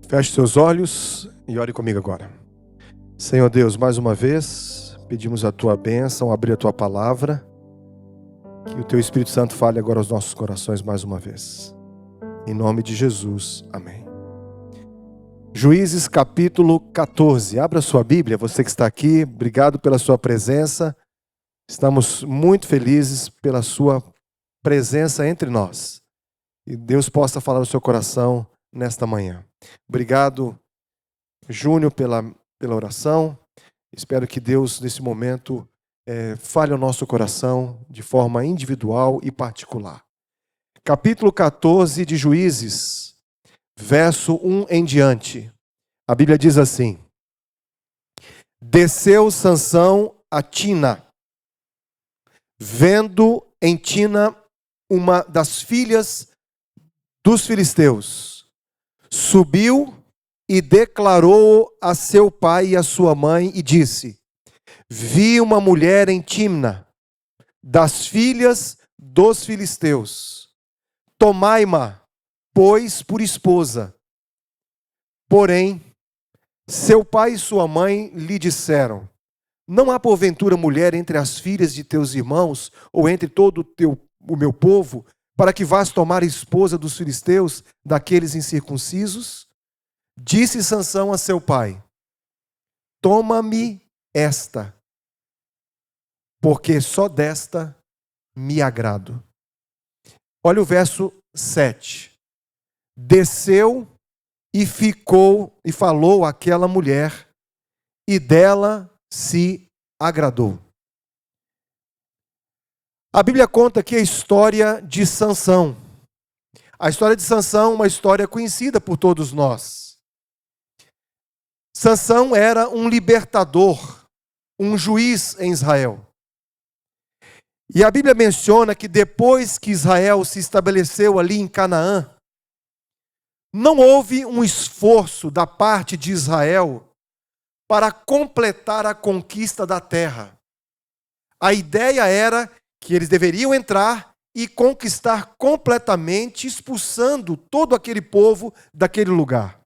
Feche seus olhos e ore comigo agora. Senhor Deus, mais uma vez, pedimos a Tua bênção, abrir a Tua palavra, que o Teu Espírito Santo fale agora aos nossos corações mais uma vez. Em nome de Jesus, amém. Juízes capítulo 14, abra sua Bíblia, você que está aqui, obrigado pela sua presença. Estamos muito felizes pela sua presença entre nós. E Deus possa falar no seu coração nesta manhã. Obrigado, Júnior, pela oração. Espero que Deus, nesse momento, fale ao nosso coração de forma individual e particular. Capítulo 14 de Juízes, verso 1 em diante. A Bíblia diz assim: Desceu Sansão a Tina, vendo em Tina uma das filhas dos filisteus. Subiu e declarou a seu pai e a sua mãe e disse: Vi uma mulher em Timna, das filhas dos filisteus. Tomai-ma, pois, por esposa. Porém, seu pai e sua mãe lhe disseram: Não há porventura mulher entre as filhas de teus irmãos, ou entre todo o meu povo, para que vás tomar esposa dos filisteus, daqueles incircuncisos? Disse Sansão a seu pai: Toma-me esta, porque só desta me agrado. Olha o verso 7. Desceu e falou àquela mulher, e dela se agradou. A Bíblia conta aqui a história de Sansão. A história de Sansão é uma história conhecida por todos nós. Sansão era um libertador, um juiz em Israel. E a Bíblia menciona que depois que Israel se estabeleceu ali em Canaã, não houve um esforço da parte de Israel para completar a conquista da terra. A ideia era que eles deveriam entrar e conquistar completamente, expulsando todo aquele povo daquele lugar.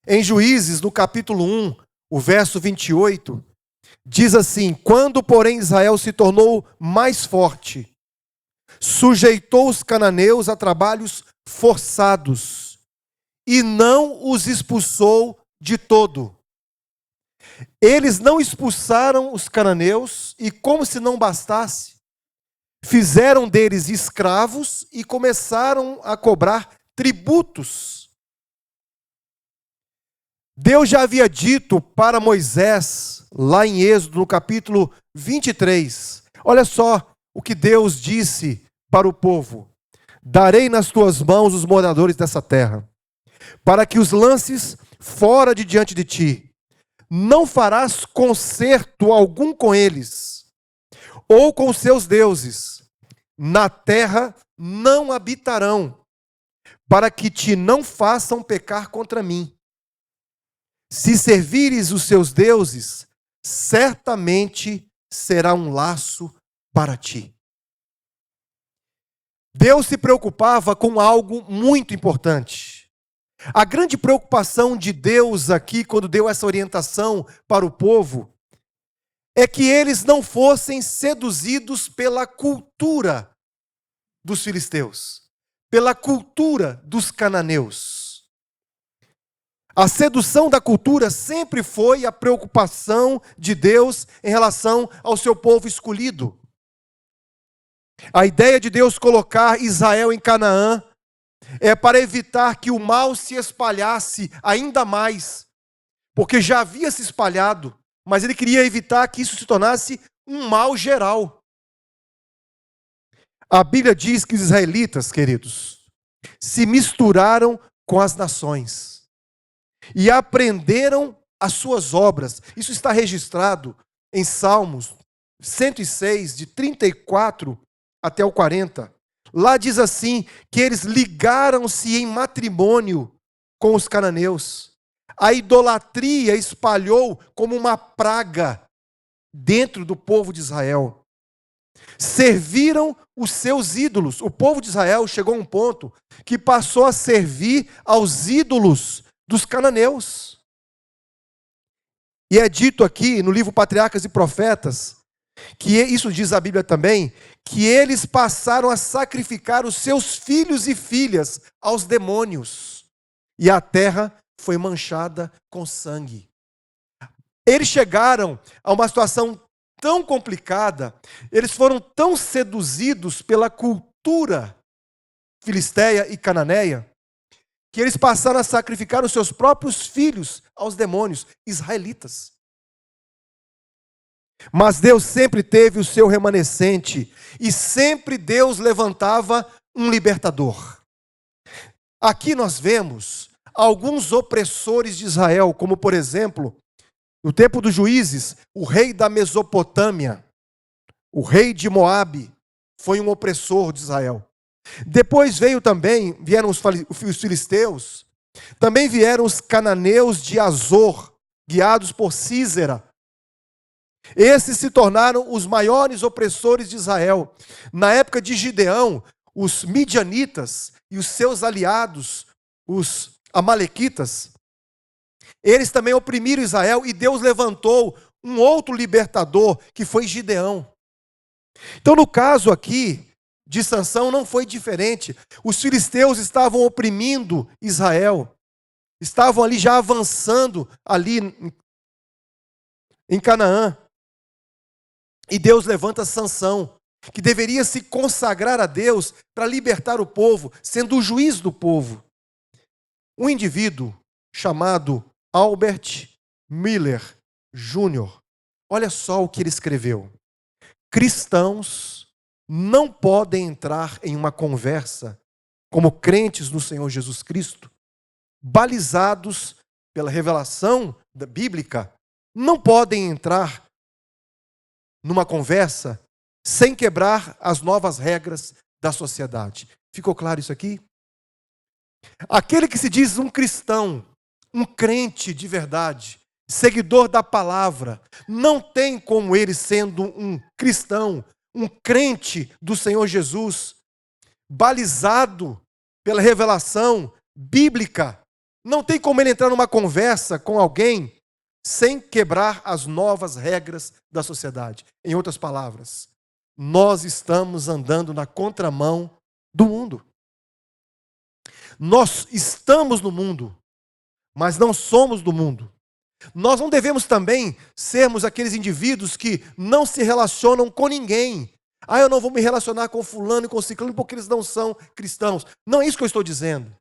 Em Juízes, no capítulo 1, o verso 28, diz assim: Quando, porém, Israel se tornou mais forte, sujeitou os cananeus a trabalhos forçados e não os expulsou de todo. Eles não expulsaram os cananeus e, como se não bastasse, fizeram deles escravos e começaram a cobrar tributos. Deus já havia dito para Moisés, lá em Êxodo, no capítulo 23, olha só o que Deus disse para o povo: Darei nas tuas mãos os moradores dessa terra, para que os lances fora de diante de ti. Não farás concerto algum com eles, ou com seus deuses. Na terra não habitarão, para que te não façam pecar contra mim. Se servires os seus deuses, certamente será um laço para ti. Deus se preocupava com algo muito importante. A grande preocupação de Deus aqui, quando deu essa orientação para o povo, é que eles não fossem seduzidos pela cultura dos filisteus, pela cultura dos cananeus. A sedução da cultura sempre foi a preocupação de Deus em relação ao seu povo escolhido. A ideia de Deus colocar Israel em Canaã é para evitar que o mal se espalhasse ainda mais, porque já havia se espalhado, mas ele queria evitar que isso se tornasse um mal geral. A Bíblia diz que os israelitas, queridos, se misturaram com as nações e aprenderam as suas obras. Isso está registrado em Salmos 106, de 34 até o 40. Lá diz assim, que eles ligaram-se em matrimônio com os cananeus. A idolatria espalhou como uma praga dentro do povo de Israel. Serviram os seus ídolos. O povo de Israel chegou a um ponto que passou a servir aos ídolos dos cananeus. E é dito aqui no livro Patriarcas e Profetas, que isso diz a Bíblia também, que eles passaram a sacrificar os seus filhos e filhas aos demônios. E a terra foi manchada com sangue. Eles chegaram a uma situação tão complicada, eles foram tão seduzidos pela cultura filisteia e cananeia, que eles passaram a sacrificar os seus próprios filhos aos demônios israelitas. Mas Deus sempre teve o seu remanescente, e sempre Deus levantava um libertador. Aqui nós vemos alguns opressores de Israel, como por exemplo, no tempo dos juízes, o rei da Mesopotâmia, o rei de Moabe, foi um opressor de Israel. Depois vieram os filisteus, também vieram os cananeus de Azor, guiados por Sísera. Esses se tornaram os maiores opressores de Israel. Na época de Gideão, os midianitas e os seus aliados, os amalequitas, eles também oprimiram Israel, e Deus levantou um outro libertador, que foi Gideão. Então, no caso aqui de Sansão, não foi diferente. Os filisteus estavam oprimindo Israel, estavam ali já avançando ali em Canaã. E Deus levanta Sansão, que deveria se consagrar a Deus para libertar o povo, sendo o juiz do povo. Um indivíduo chamado Albert Miller Jr., olha só o que ele escreveu. Cristãos não podem entrar em uma conversa como crentes no Senhor Jesus Cristo, balizados pela revelação bíblica, não podem entrar numa conversa sem quebrar as novas regras da sociedade. Ficou claro isso aqui? Aquele que se diz um cristão, um crente de verdade, seguidor da palavra, não tem como ele, sendo um cristão, um crente do Senhor Jesus, balizado pela revelação bíblica, não tem como ele entrar numa conversa com alguém sem quebrar as novas regras da sociedade. Em outras palavras, nós estamos andando na contramão do mundo. Nós estamos no mundo, mas não somos do mundo. Nós não devemos também sermos aqueles indivíduos que não se relacionam com ninguém. Eu não vou me relacionar com fulano e com ciclano porque eles não são cristãos. Não é isso que eu estou dizendo.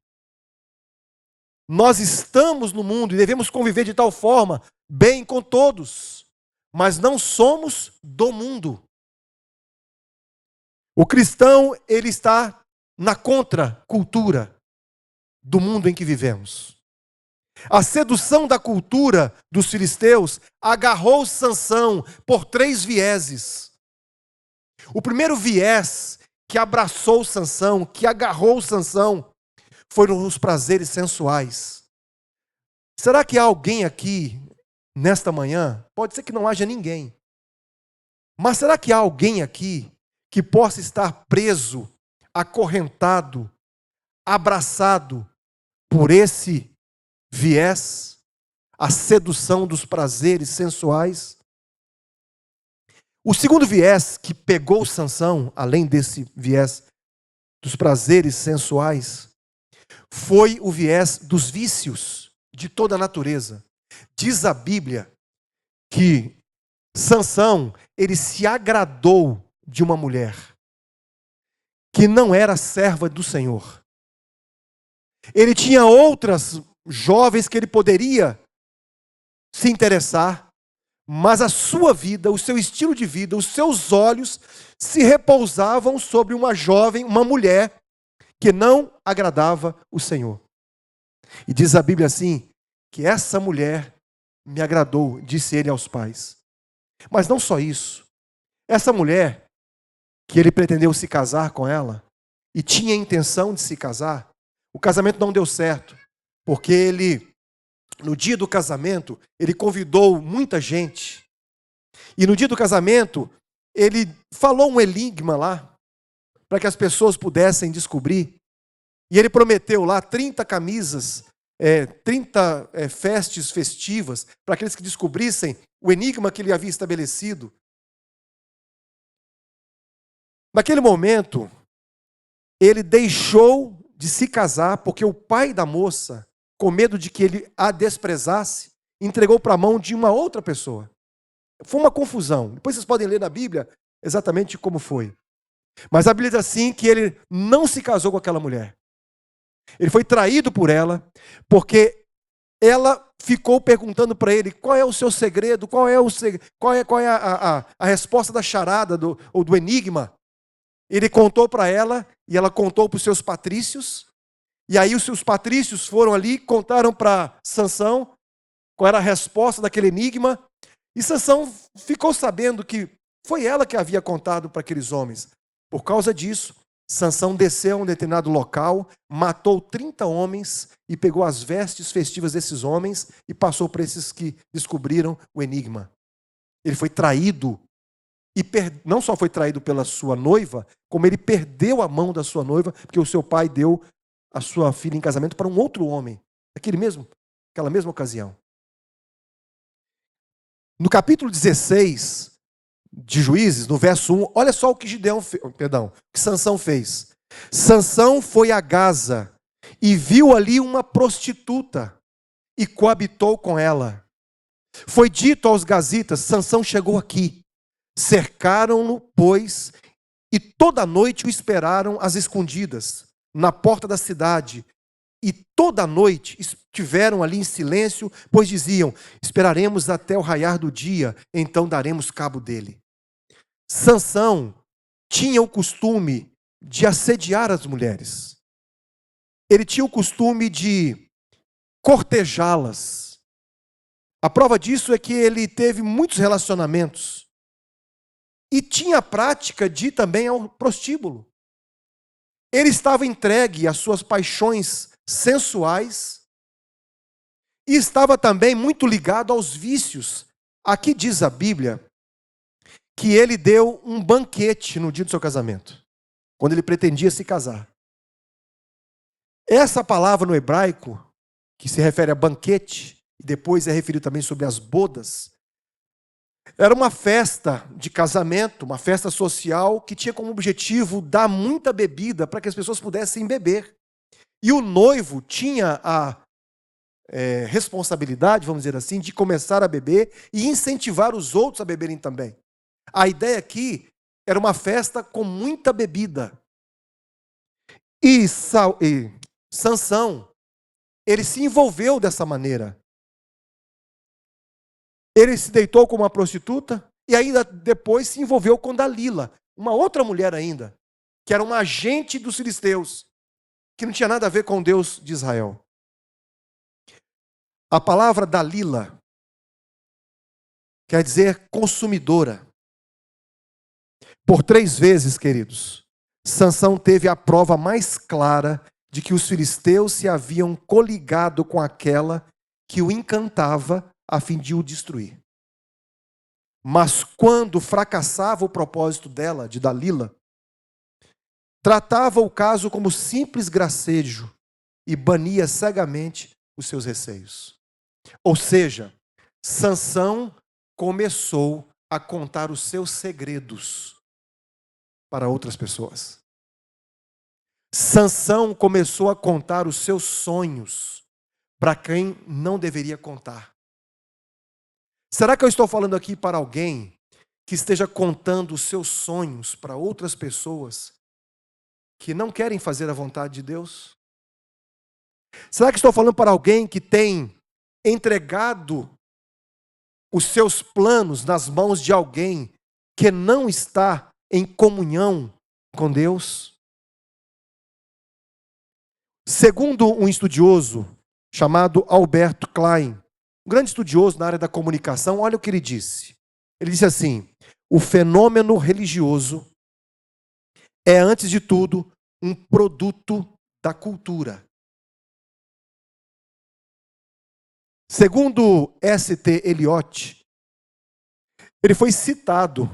Nós estamos no mundo e devemos conviver de tal forma bem com todos, mas não somos do mundo. O cristão, ele está na contracultura do mundo em que vivemos. A sedução da cultura dos filisteus agarrou Sansão por 3 vieses. O primeiro viés que abraçou Sansão, que agarrou Sansão, foram os prazeres sensuais. Será que há alguém aqui, nesta manhã, pode ser que não haja ninguém, mas será que há alguém aqui que possa estar preso, acorrentado, abraçado por esse viés, a sedução dos prazeres sensuais? O segundo viés que pegou Sansão, além desse viés dos prazeres sensuais, foi o viés dos vícios de toda a natureza. Diz a Bíblia que Sansão, ele se agradou de uma mulher que não era serva do Senhor. Ele tinha outras jovens que ele poderia se interessar, mas a sua vida, o seu estilo de vida, os seus olhos se repousavam sobre uma jovem, uma mulher que não agradava o Senhor. E diz a Bíblia assim, que essa mulher me agradou, disse ele aos pais. Mas não só isso. Essa mulher, que ele pretendeu se casar com ela, e tinha a intenção de se casar, o casamento não deu certo, porque ele, no dia do casamento, ele convidou muita gente. E no dia do casamento, ele falou um enigma lá, para que as pessoas pudessem descobrir. E ele prometeu lá 30 camisas, 30 festes festivas, para aqueles que descobrissem o enigma que ele havia estabelecido. Naquele momento, ele deixou de se casar, porque o pai da moça, com medo de que ele a desprezasse, entregou para a mão de uma outra pessoa. Foi uma confusão. Depois vocês podem ler na Bíblia exatamente como foi. Mas a Bíblia diz assim que ele não se casou com aquela mulher. Ele foi traído por ela, porque ela ficou perguntando para ele qual é o seu segredo, qual é a resposta da charada ou do enigma. Ele contou para ela e ela contou para os seus patrícios. E aí os seus patrícios foram ali, contaram para Sansão qual era a resposta daquele enigma. E Sansão ficou sabendo que foi ela que havia contado para aqueles homens. Por causa disso, Sansão desceu a um determinado local, matou 30 homens e pegou as vestes festivas desses homens e passou para esses que descobriram o enigma. Ele foi traído. E não só foi traído pela sua noiva, como ele perdeu a mão da sua noiva, porque o seu pai deu a sua filha em casamento para um outro homem, aquela mesma ocasião. No capítulo 16 de Juízes, no verso 1, olha só o que que Sansão fez. Sansão foi a Gaza e viu ali uma prostituta e coabitou com ela. Foi dito aos gazitas: Sansão chegou aqui. Cercaram-no, pois, e toda a noite o esperaram às escondidas, na porta da cidade. E toda a noite estiveram ali em silêncio, pois diziam: esperaremos até o raiar do dia, então daremos cabo dele. Sansão tinha o costume de assediar as mulheres. Ele tinha o costume de cortejá-las. A prova disso é que ele teve muitos relacionamentos. E tinha a prática de ir também ao prostíbulo. Ele estava entregue às suas paixões sensuais e estava também muito ligado aos vícios. Aqui diz a Bíblia que ele deu um banquete no dia do seu casamento, quando ele pretendia se casar. Essa palavra no hebraico, que se refere a banquete, e depois é referido também sobre as bodas, era uma festa de casamento, uma festa social que tinha como objetivo dar muita bebida para que as pessoas pudessem beber. E o noivo tinha a responsabilidade, vamos dizer assim, de começar a beber e incentivar os outros a beberem também. A ideia aqui era uma festa com muita bebida. E Sansão, ele se envolveu dessa maneira. Ele se deitou com uma prostituta e ainda depois se envolveu com Dalila, uma outra mulher ainda, que era uma agente dos filisteus, que não tinha nada a ver com o Deus de Israel. A palavra Dalila quer dizer consumidora. Por 3 vezes, queridos, Sansão teve a prova mais clara de que os filisteus se haviam coligado com aquela que o encantava a fim de o destruir. Mas quando fracassava o propósito dela, de Dalila, tratava o caso como simples gracejo e bania cegamente os seus receios. Ou seja, Sansão começou a contar os seus segredos para outras pessoas. Sansão começou a contar os seus sonhos para quem não deveria contar. Será que eu estou falando aqui para alguém que esteja contando os seus sonhos para outras pessoas que não querem fazer a vontade de Deus? Será que estou falando para alguém que tem entregado os seus planos nas mãos de alguém que não está em comunhão com Deus? Segundo um estudioso chamado Alberto Klein, um grande estudioso na área da comunicação, olha o que ele disse. Ele disse assim: o fenômeno religioso é, antes de tudo, um produto da cultura. Segundo S.T. Eliot, ele foi citado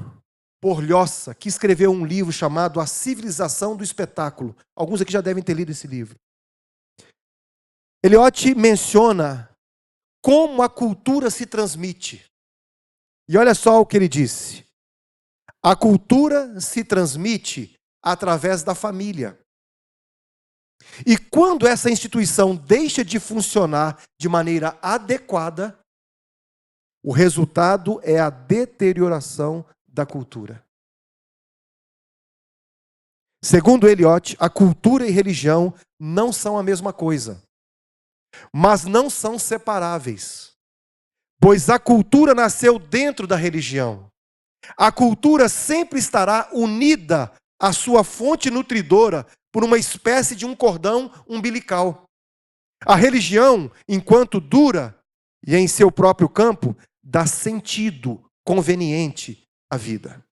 Porlhosa, que escreveu um livro chamado A Civilização do Espetáculo. Alguns aqui já devem ter lido esse livro. Eliot menciona como a cultura se transmite. E olha só o que ele disse. A cultura se transmite através da família. E quando essa instituição deixa de funcionar de maneira adequada, o resultado é a deterioração da cultura. Segundo Eliot, a cultura e religião não são a mesma coisa, mas não são separáveis, pois a cultura nasceu dentro da religião. A cultura sempre estará unida à sua fonte nutridora por uma espécie de um cordão umbilical. A religião, enquanto dura e em seu próprio campo, dá sentido conveniente à vida.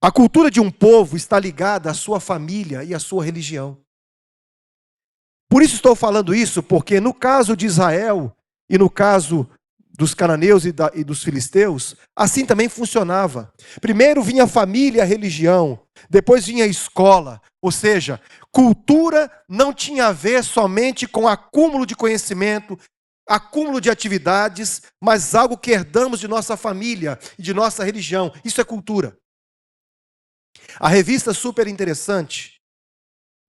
A cultura de um povo está ligada à sua família e à sua religião. Por isso estou falando isso, porque no caso de Israel e no caso dos cananeus e dos filisteus, assim também funcionava. Primeiro vinha a família e a religião, depois vinha a escola. Ou seja, cultura não tinha a ver somente com acúmulo de conhecimento, acúmulo de atividades, mas algo que herdamos de nossa família e de nossa religião. Isso é cultura. A revista Super Interessante,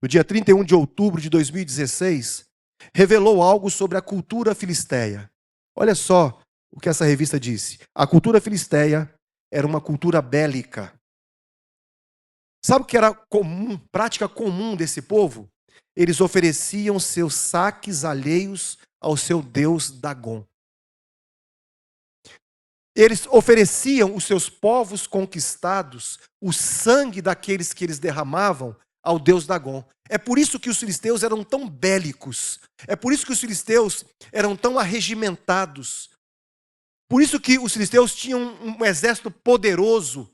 no dia 31 de outubro de 2016, revelou algo sobre a cultura filisteia. Olha só o que essa revista disse. A cultura filisteia era uma cultura bélica. Sabe o que era comum, prática comum desse povo? Eles ofereciam seus saques alheios ao seu deus Dagom. Eles ofereciam os seus povos conquistados, o sangue daqueles que eles derramavam, ao deus Dagom. É por isso que os filisteus eram tão bélicos. É por isso que os filisteus eram tão arregimentados. Por isso que os filisteus tinham um exército poderoso.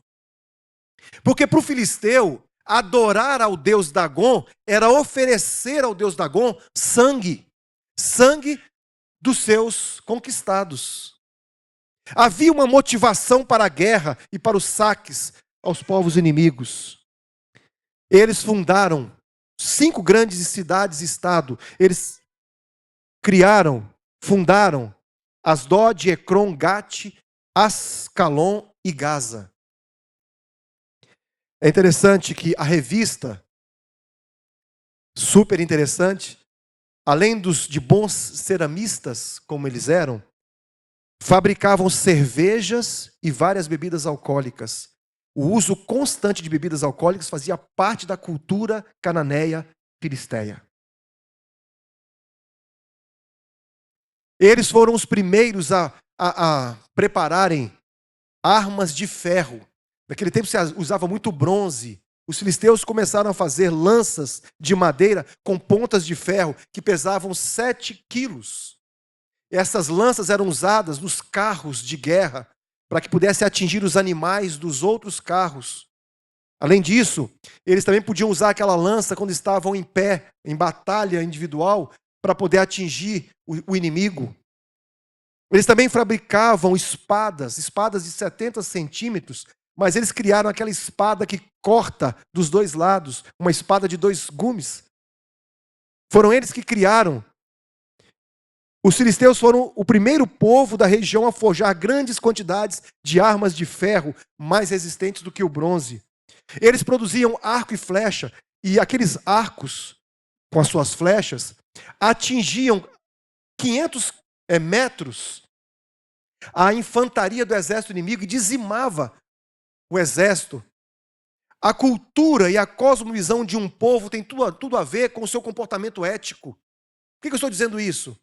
Porque para o filisteu, adorar ao deus Dagom era oferecer ao deus Dagom sangue. Sangue dos seus conquistados. Havia uma motivação para a guerra e para os saques aos povos inimigos. Eles fundaram 5 grandes cidades-estado. Eles fundaram Asdod, Ecrom, Gate, Ascalon e Gaza. É interessante que a revista, super interessante, além de bons ceramistas, como eles eram, fabricavam cervejas e várias bebidas alcoólicas. O uso constante de bebidas alcoólicas fazia parte da cultura cananeia filisteia. Eles foram os primeiros a prepararem armas de ferro. Naquele tempo se usava muito bronze. Os filisteus começaram a fazer lanças de madeira com pontas de ferro que pesavam 7 quilos. Essas lanças eram usadas nos carros de guerra para que pudesse atingir os animais dos outros carros. Além disso, eles também podiam usar aquela lança quando estavam em pé, em batalha individual, para poder atingir o inimigo. Eles também fabricavam espadas de 70 centímetros, mas eles criaram aquela espada que corta dos 2 lados, uma espada de 2 gumes. Foram eles que criaram. Os filisteus foram o primeiro povo da região a forjar grandes quantidades de armas de ferro mais resistentes do que o bronze. Eles produziam arco e flecha, e aqueles arcos, com as suas flechas, atingiam 500 metros a infantaria do exército inimigo e dizimava o exército. A cultura e a cosmovisão de um povo tem tudo a ver com o seu comportamento ético. Por que eu estou dizendo isso?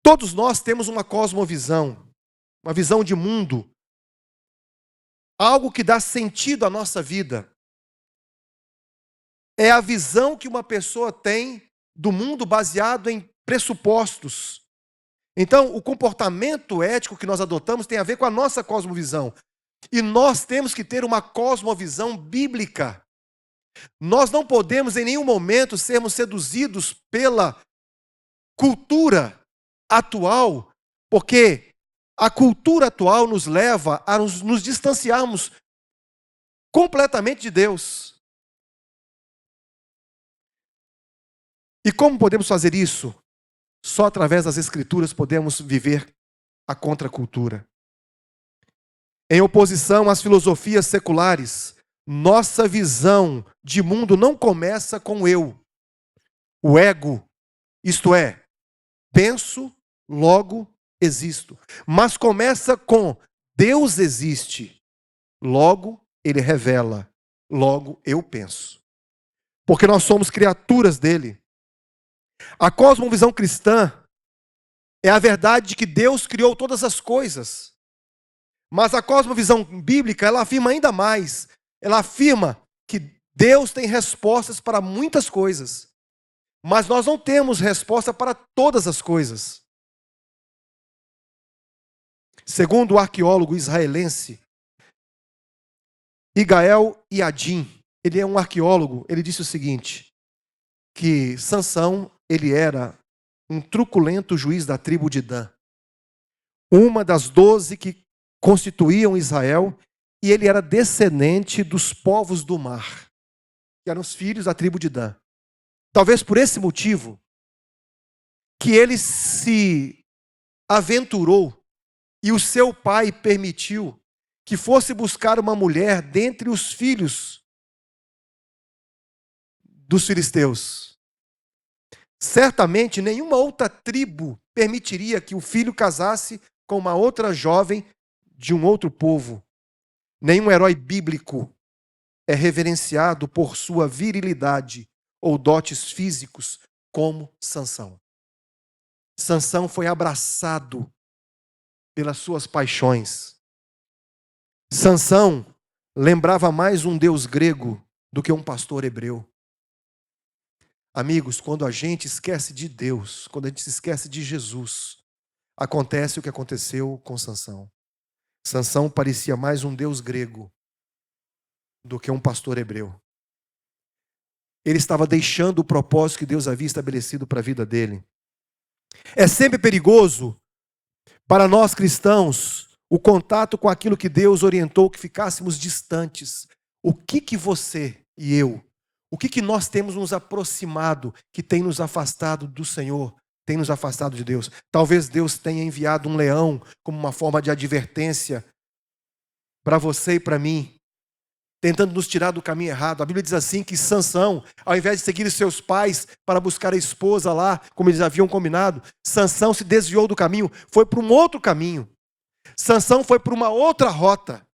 Todos nós temos uma cosmovisão, uma visão de mundo, algo que dá sentido à nossa vida. É a visão que uma pessoa tem do mundo baseado em pressupostos. Então, o comportamento ético que nós adotamos tem a ver com a nossa cosmovisão. E nós temos que ter uma cosmovisão bíblica. Nós não podemos em nenhum momento sermos seduzidos pela cultura atual, porque A cultura atual nos leva a nos distanciarmos completamente de Deus. E como podemos fazer isso? Só através das Escrituras podemos viver a contracultura. Em oposição às filosofias seculares, nossa visão de mundo não começa com o eu, o ego, isto é, penso, logo existo. Mas começa com Deus existe, logo Ele revela, logo eu penso. Porque nós somos criaturas dele. A cosmovisão cristã é a verdade de que Deus criou todas as coisas. Mas a cosmovisão bíblica, ela afirma ainda mais. Ela afirma que Deus tem respostas para muitas coisas. Mas nós não temos resposta para todas as coisas. Segundo o arqueólogo israelense Igael Yadin, ele é um arqueólogo, ele disse o seguinte, que Sansão, ele era um truculento juiz da tribo de Dan. Uma das 12 que constituíam Israel, e ele era descendente dos povos do mar, que eram os filhos da tribo de Dan. Talvez por esse motivo, que ele se aventurou, e o seu pai permitiu que fosse buscar uma mulher dentre os filhos dos filisteus. Certamente nenhuma outra tribo permitiria que o filho casasse com uma outra jovem de um outro povo. Nenhum herói bíblico é reverenciado por sua virilidade ou dotes físicos como Sansão. Sansão foi abraçado pelas suas paixões. Sansão lembrava mais um deus grego do que um pastor hebreu. Amigos, quando a gente esquece de Deus, quando a gente se esquece de Jesus, acontece o que aconteceu com Sansão. Sansão parecia mais um deus grego do que um pastor hebreu. Ele estava deixando o propósito que Deus havia estabelecido para a vida dele. É sempre perigoso para nós cristãos o contato com aquilo que Deus orientou que ficássemos distantes. O que você e eu, o que nós temos nos aproximado, que tem nos afastado do Senhor, tem nos afastado de Deus? Talvez Deus tenha enviado um leão como uma forma de advertência para você e para mim, tentando nos tirar do caminho errado. A Bíblia diz assim que Sansão, ao invés de seguir os seus pais para buscar a esposa lá, como eles haviam combinado, Sansão se desviou do caminho, foi para um outro caminho. Sansão foi para uma outra rota.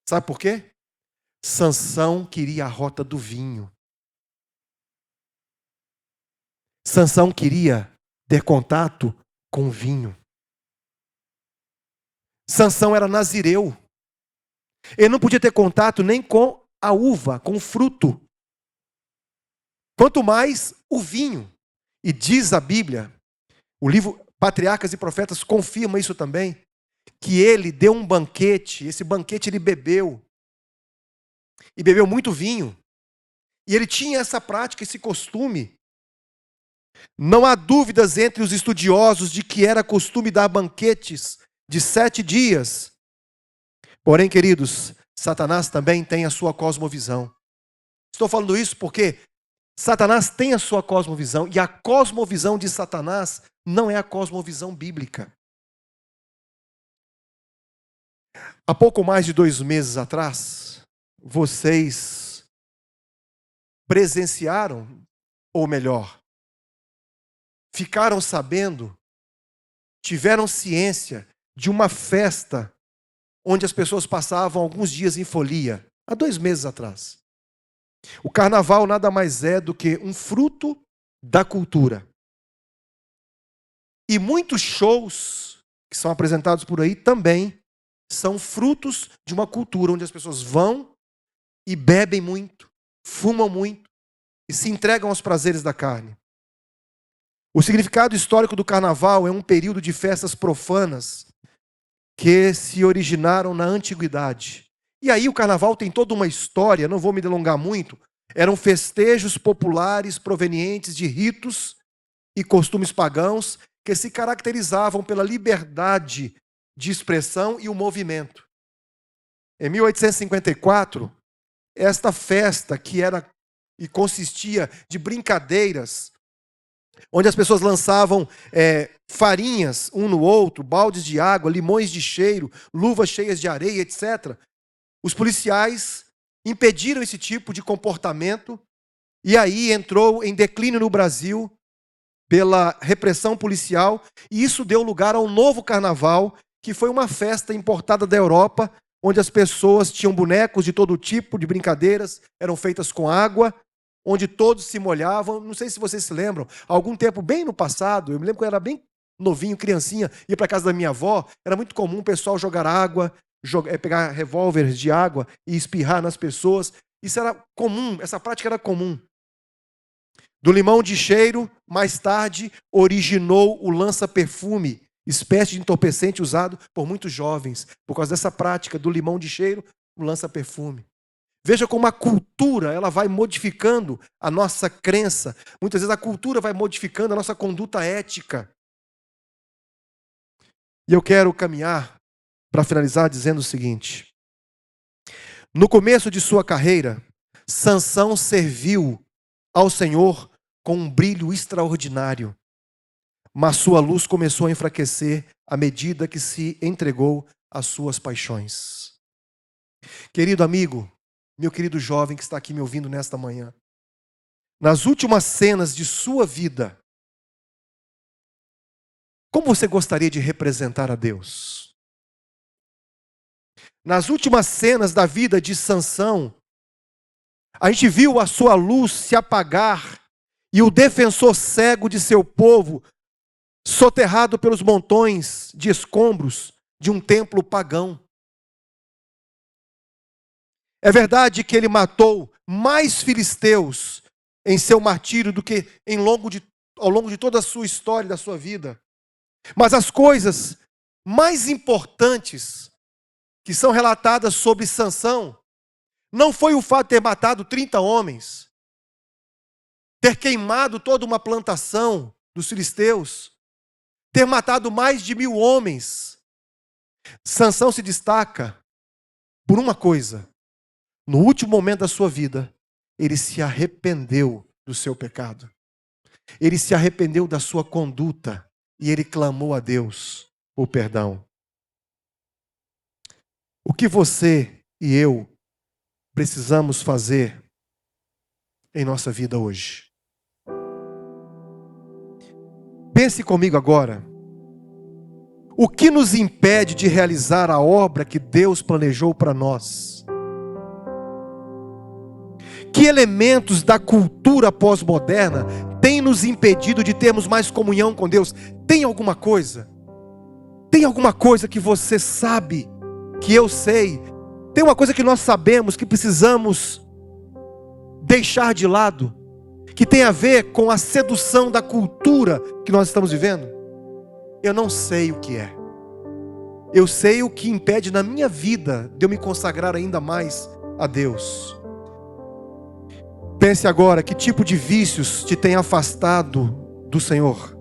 Sabe por quê? Sansão queria a rota do vinho. Sansão queria ter contato com o vinho. Sansão era nazireu. Ele não podia ter contato nem com a uva, com o fruto. Quanto mais o vinho. E diz a Bíblia, o livro Patriarcas e Profetas confirma isso também, que ele deu um banquete, esse banquete ele bebeu. E bebeu muito vinho. E ele tinha essa prática, esse costume. Não há dúvidas entre os estudiosos de que era costume dar banquetes de 7 dias. Porém, queridos, Satanás também tem a sua cosmovisão. Estou falando isso porque Satanás tem a sua cosmovisão, e a cosmovisão de Satanás não é a cosmovisão bíblica. Há pouco mais de 2 meses atrás, vocês presenciaram, ou melhor, ficaram sabendo, tiveram ciência de uma festa onde as pessoas passavam alguns dias em folia, há 2 meses atrás. O carnaval nada mais é do que um fruto da cultura. E muitos shows que são apresentados por aí também são frutos de uma cultura onde as pessoas vão e bebem muito, fumam muito e se entregam aos prazeres da carne. O significado histórico do carnaval é um período de festas profanas que se originaram na antiguidade. E aí o carnaval tem toda uma história, não vou me delongar muito. Eram festejos populares provenientes de ritos e costumes pagãos que se caracterizavam pela liberdade de expressão e o movimento. Em 1854, esta festa que era e consistia de brincadeiras, onde as pessoas lançavam farinhas um no outro, baldes de água, limões de cheiro, luvas cheias de areia, etc. Os policiais impediram esse tipo de comportamento e aí entrou em declínio no Brasil pela repressão policial, e isso deu lugar a um novo carnaval, que foi uma festa importada da Europa, onde as pessoas tinham bonecos de todo tipo de brincadeiras, eram feitas com água, onde todos se molhavam. Não sei se vocês se lembram, há algum tempo, bem no passado, eu me lembro quando eu era bem novinho, criancinha, ia para a casa da minha avó, era muito comum o pessoal jogar água, pegar revólveres de água e espirrar nas pessoas. Isso era comum, essa prática era comum. Do limão de cheiro, mais tarde, originou o lança-perfume, espécie de entorpecente usado por muitos jovens. Por causa dessa prática do limão de cheiro, o lança-perfume. Veja como a cultura ela vai modificando a nossa crença. Muitas vezes a cultura vai modificando a nossa conduta ética. E eu quero caminhar para finalizar dizendo o seguinte. No começo de sua carreira, Sansão serviu ao Senhor com um brilho extraordinário. Mas sua luz começou a enfraquecer à medida que se entregou às suas paixões. Querido amigo, meu querido jovem que está aqui me ouvindo nesta manhã, nas últimas cenas de sua vida, como você gostaria de representar a Deus? Nas últimas cenas da vida de Sansão, a gente viu a sua luz se apagar e o defensor cego de seu povo soterrado pelos montões de escombros de um templo pagão. É verdade que ele matou mais filisteus em seu martírio do que ao longo de toda a sua história, da sua vida. Mas as coisas mais importantes que são relatadas sobre Sansão não foi o fato de ter matado 30 homens, ter queimado toda uma plantação dos filisteus, ter matado mais de 1000 homens. Sansão se destaca por uma coisa. No último momento da sua vida, ele se arrependeu do seu pecado. Ele se arrependeu da sua conduta e ele clamou a Deus por perdão. O que você e eu precisamos fazer em nossa vida hoje? Pense comigo agora. O que nos impede de realizar a obra que Deus planejou para nós? Que elementos da cultura pós-moderna têm nos impedido de termos mais comunhão com Deus? Tem alguma coisa? Tem alguma coisa que você sabe, que eu sei? Tem uma coisa que nós sabemos que precisamos deixar de lado, que tem a ver com a sedução da cultura que nós estamos vivendo? Eu não sei o que é. Eu sei o que impede na minha vida de eu me consagrar ainda mais a Deus. Pense agora, que tipo de vícios te tem afastado do Senhor?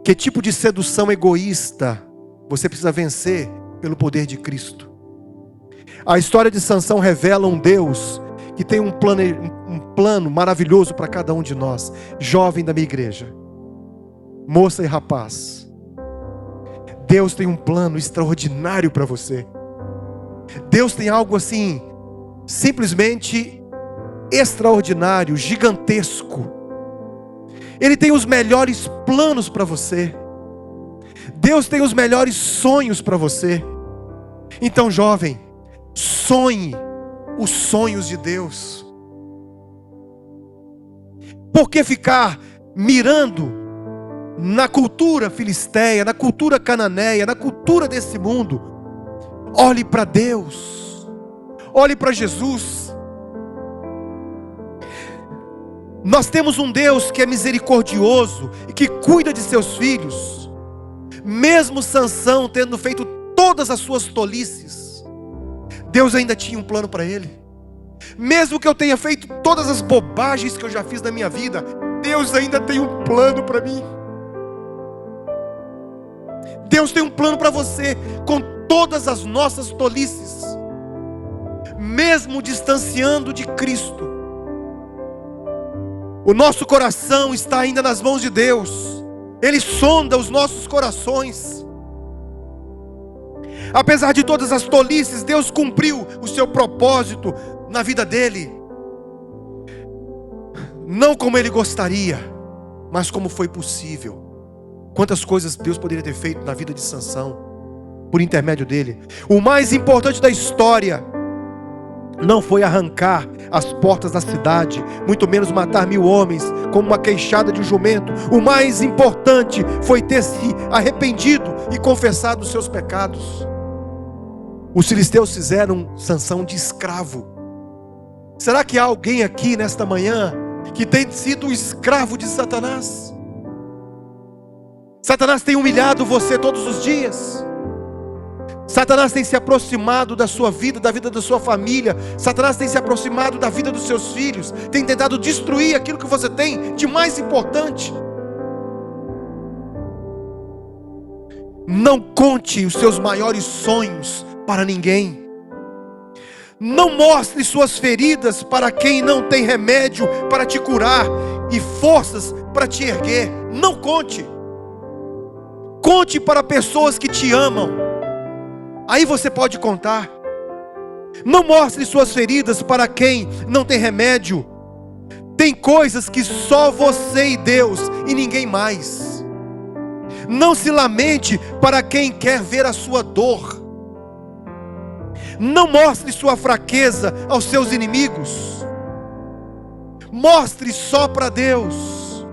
Que tipo de sedução egoísta você precisa vencer pelo poder de Cristo? A história de Sansão revela um Deus que tem um plano maravilhoso para cada um de nós. Jovem da minha igreja, moça e rapaz, Deus tem um plano extraordinário para você. Deus tem algo assim, simplesmente extraordinário, gigantesco. Ele tem os melhores planos para você. Deus tem os melhores sonhos para você. Então, jovem, sonhe os sonhos de Deus. Por que ficar mirando na cultura filisteia, na cultura cananeia, na cultura desse mundo? Olhe para Deus. Olhe para Jesus. Nós temos um Deus que é misericordioso e que cuida de seus filhos. Mesmo Sansão tendo feito todas as suas tolices, Deus ainda tinha um plano para ele. Mesmo que eu tenha feito todas as bobagens que eu já fiz na minha vida, Deus ainda tem um plano para mim. Deus tem um plano para você, com todas as nossas tolices, mesmo distanciando de Cristo. O nosso coração está ainda nas mãos de Deus. Ele sonda os nossos corações. Apesar de todas as tolices, Deus cumpriu o seu propósito na vida dele. Não como ele gostaria, mas como foi possível. Quantas coisas Deus poderia ter feito na vida de Sansão, por intermédio dele. O mais importante da história não foi arrancar as portas da cidade, muito menos matar 1000 homens, como uma queixada de um jumento. O mais importante foi ter se arrependido e confessado os seus pecados. Os filisteus fizeram Sansão de escravo. Será que há alguém aqui nesta manhã que tem sido escravo de Satanás? Satanás tem humilhado você todos os dias. Satanás tem se aproximado da sua vida, da vida da sua família. Satanás tem se aproximado da vida dos seus filhos. Tem tentado destruir aquilo que você tem de mais importante. Não conte os seus maiores sonhos para ninguém. Não mostre suas feridas para quem não tem remédio para te curar e forças para te erguer. Não conte. Conte para pessoas que te amam. Aí você pode contar. Não mostre suas feridas para quem não tem remédio. Tem coisas que só você e Deus e ninguém mais. Não se lamente para quem quer ver a sua dor. Não mostre sua fraqueza aos seus inimigos. Mostre só para Deus.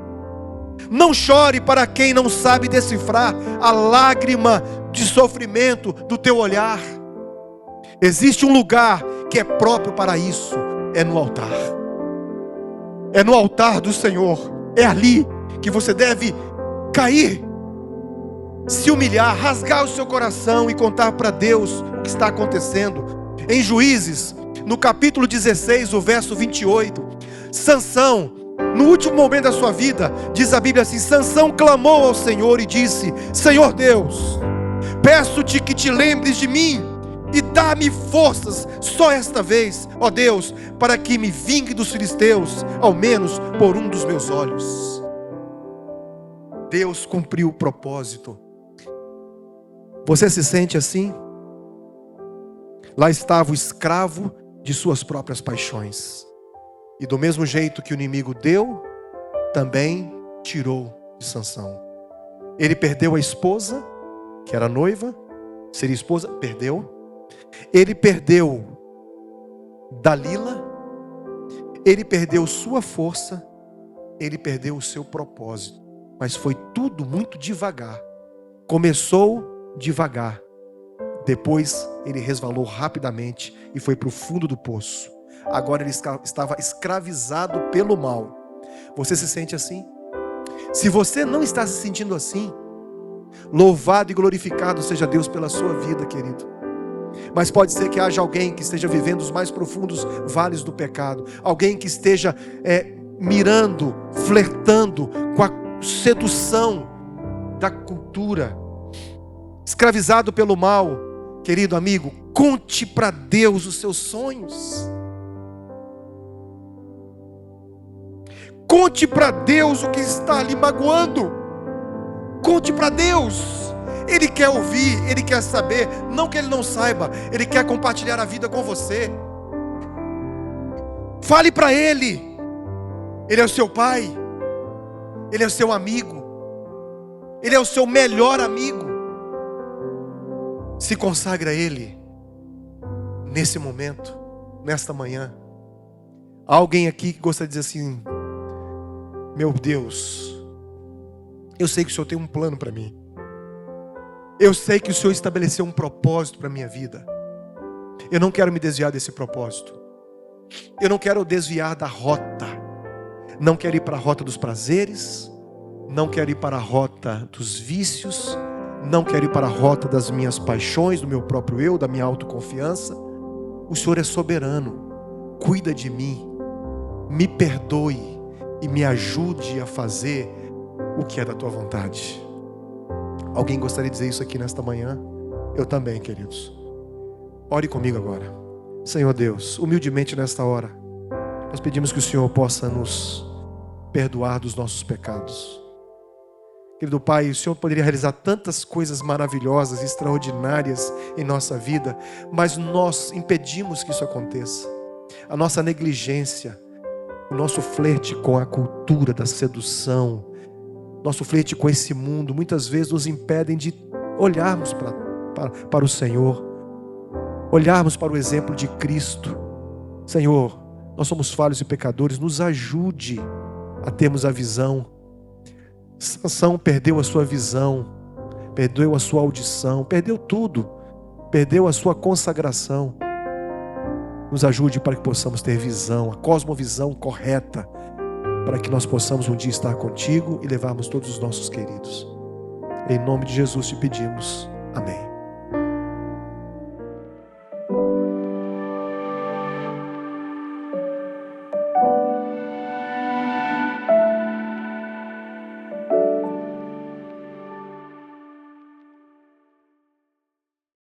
Não chore para quem não sabe decifrar a lágrima de sofrimento do teu olhar. Existe um lugar que é próprio para isso. É no altar. É no altar do Senhor. É ali que você deve cair, se humilhar, rasgar o seu coração e contar para Deus o que está acontecendo. Em Juízes, no capítulo 16, o verso 28, Sansão, no último momento da sua vida, diz a Bíblia assim: Sansão clamou ao Senhor e disse: Senhor Deus, peço-te que te lembres de mim e dá-me forças só esta vez, ó Deus, para que me vingue dos filisteus, ao menos por um dos meus olhos. Deus cumpriu o propósito. Você se sente assim? Lá estava o escravo de suas próprias paixões. E do mesmo jeito que o inimigo deu, também tirou de Sansão. Ele perdeu a esposa, que era noiva, seria esposa, perdeu. Ele perdeu Dalila. Ele perdeu sua força. Ele perdeu o seu propósito. Mas foi tudo muito devagar. Começou devagar. Depois ele resvalou rapidamente e foi para o fundo do poço. Agora ele estava escravizado pelo mal. Você se sente assim? Se você não está se sentindo assim, louvado e glorificado seja Deus pela sua vida, querido. Mas pode ser que haja alguém que esteja vivendo os mais profundos vales do pecado. Alguém que esteja mirando, flertando com a sedução da cultura, escravizado pelo mal. Querido amigo, conte para Deus os seus sonhos. Conte para Deus o que está lhe magoando. Conte para Deus. Ele quer ouvir, Ele quer saber. Não que Ele não saiba, Ele quer compartilhar a vida com você. Fale para Ele. Ele é o seu pai. Ele é o seu amigo. Ele é o seu melhor amigo. Se consagre a Ele nesse momento, nesta manhã. Há alguém aqui que gosta de dizer assim: meu Deus, eu sei que o Senhor tem um plano para mim. Eu sei que o Senhor estabeleceu um propósito para a minha vida. Eu não quero me desviar desse propósito. Eu não quero desviar da rota. Não quero ir para a rota dos prazeres. Não quero ir para a rota dos vícios. Não quero ir para a rota das minhas paixões, do meu próprio eu, da minha autoconfiança. O Senhor é soberano. Cuida de mim. Me perdoe e me ajude a fazer o que é da tua vontade. Alguém gostaria de dizer isso aqui nesta manhã? Eu também, queridos. Ore comigo agora. Senhor Deus, humildemente nesta hora, nós pedimos que o Senhor possa nos perdoar dos nossos pecados. Querido Pai, o Senhor poderia realizar tantas coisas maravilhosas, extraordinárias em nossa vida, mas nós impedimos que isso aconteça. A nossa negligência, o nosso flerte com a cultura da sedução, nosso flerte com esse mundo, muitas vezes nos impedem de olharmos para o Senhor, olharmos para o exemplo de Cristo. Senhor, nós somos falhos e pecadores, nos ajude a termos a visão. Sansão perdeu a sua visão, perdeu a sua audição, perdeu tudo, perdeu a sua consagração. Nos ajude para que possamos ter visão, a cosmovisão correta, para que nós possamos um dia estar contigo e levarmos todos os nossos queridos. Em nome de Jesus te pedimos. Amém.